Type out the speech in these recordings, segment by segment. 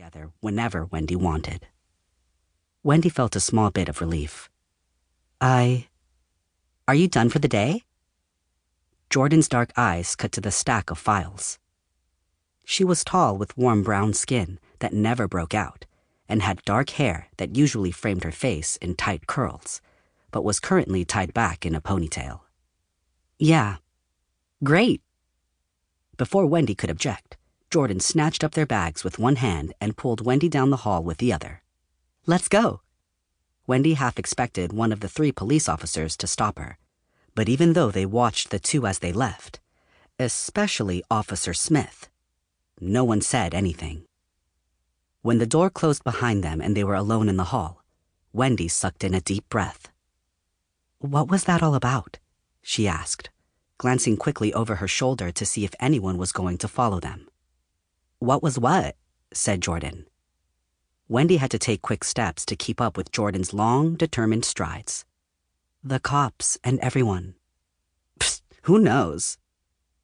together whenever Wendy wanted. Wendy felt a small bit of relief. Are you done for the day? Jordan's dark eyes cut to the stack of files. She was tall with warm brown skin that never broke out, and had dark hair that usually framed her face in tight curls, but was currently tied back in a ponytail. Yeah. Great. Before Wendy could object, Jordan snatched up their bags with one hand and pulled Wendy down the hall with the other. Let's go. Wendy half expected one of the 3 police officers to stop her, but even though they watched the 2 as they left, especially Officer Smith, no one said anything. When the door closed behind them and they were alone in the hall, Wendy sucked in a deep breath. What was that all about? She asked, glancing quickly over her shoulder to see if anyone was going to follow them. What was what? Said Jordan. Wendy had to take quick steps to keep up with Jordan's long, determined strides. The cops and everyone. Psst, who knows?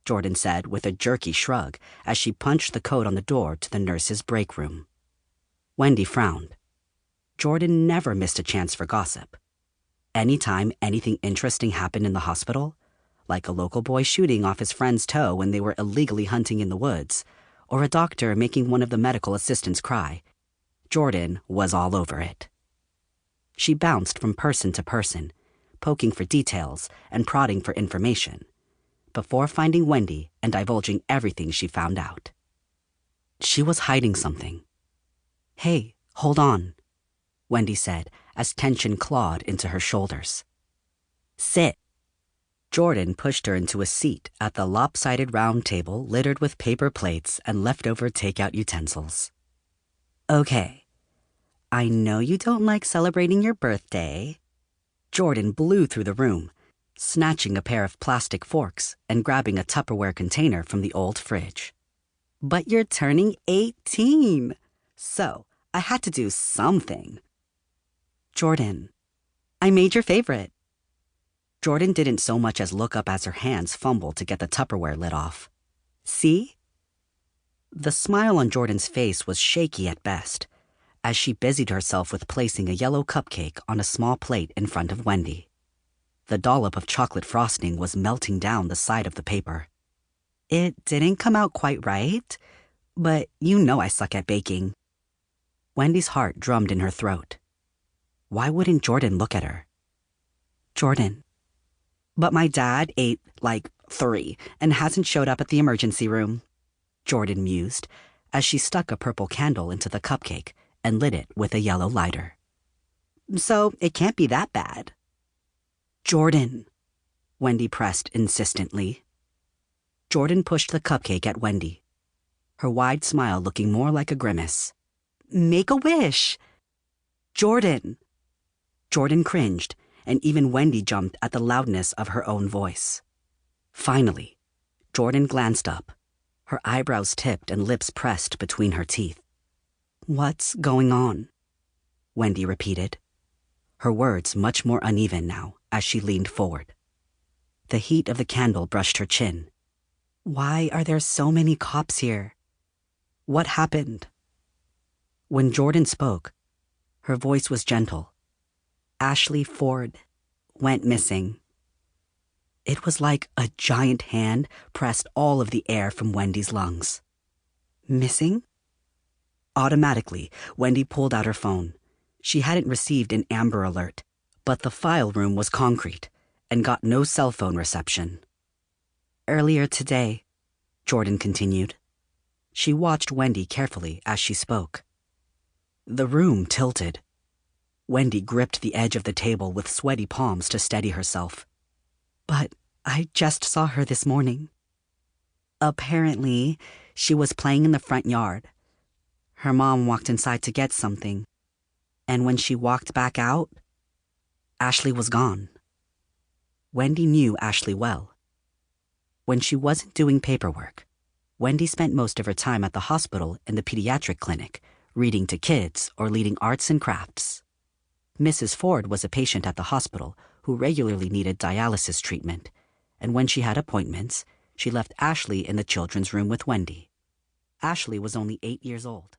Jordan said with a jerky shrug as she punched the code on the door to the nurse's break room. Wendy frowned. Jordan never missed a chance for gossip. Anytime anything interesting happened in the hospital, like a local boy shooting off his friend's toe when they were illegally hunting in the woods, or a doctor making one of the medical assistants cry, Jordan was all over it. She bounced from person to person, poking for details and prodding for information, before finding Wendy and divulging everything she found out. She was hiding something. Hey, hold on, Wendy said as tension clawed into her shoulders. Sit. Jordan pushed her into a seat at the lopsided round table littered with paper plates and leftover takeout utensils. Okay, I know you don't like celebrating your birthday. Jordan blew through the room, snatching a pair of plastic forks and grabbing a Tupperware container from the old fridge. But you're turning 18, so I had to do something. Jordan, I made your favorite. Jordan didn't so much as look up as her hands fumbled to get the Tupperware lid off. See? The smile on Jordan's face was shaky at best, as she busied herself with placing a yellow cupcake on a small plate in front of Wendy. The dollop of chocolate frosting was melting down the side of the paper. It didn't come out quite right, but you know I suck at baking. Wendy's heart drummed in her throat. Why wouldn't Jordan look at her? Jordan. But my dad ate, 3 and hasn't showed up at the emergency room, Jordan mused as she stuck a purple candle into the cupcake and lit it with a yellow lighter. So it can't be that bad. Jordan, Wendy pressed insistently. Jordan pushed the cupcake at Wendy, her wide smile looking more like a grimace. Make a wish. Jordan. Jordan cringed, and even Wendy jumped at the loudness of her own voice. Finally, Jordan glanced up, her eyebrows tipped and lips pressed between her teeth. What's going on? Wendy repeated, her words much more uneven now as she leaned forward. The heat of the candle brushed her chin. Why are there so many cops here? What happened? When Jordan spoke, her voice was gentle. Ashley Ford went missing. It was like a giant hand pressed all of the air from Wendy's lungs. Missing? Automatically, Wendy pulled out her phone. She hadn't received an Amber Alert, but the file room was concrete and got no cell phone reception. Earlier today, Jordan continued. She watched Wendy carefully as she spoke. The room tilted. Wendy gripped the edge of the table with sweaty palms to steady herself. But I just saw her this morning. Apparently, she was playing in the front yard. Her mom walked inside to get something, and when she walked back out, Ashley was gone. Wendy knew Ashley well. When she wasn't doing paperwork, Wendy spent most of her time at the hospital and the pediatric clinic, reading to kids or leading arts and crafts. Mrs. Ford was a patient at the hospital who regularly needed dialysis treatment, and when she had appointments, she left Ashley in the children's room with Wendy. Ashley was only 8 years old.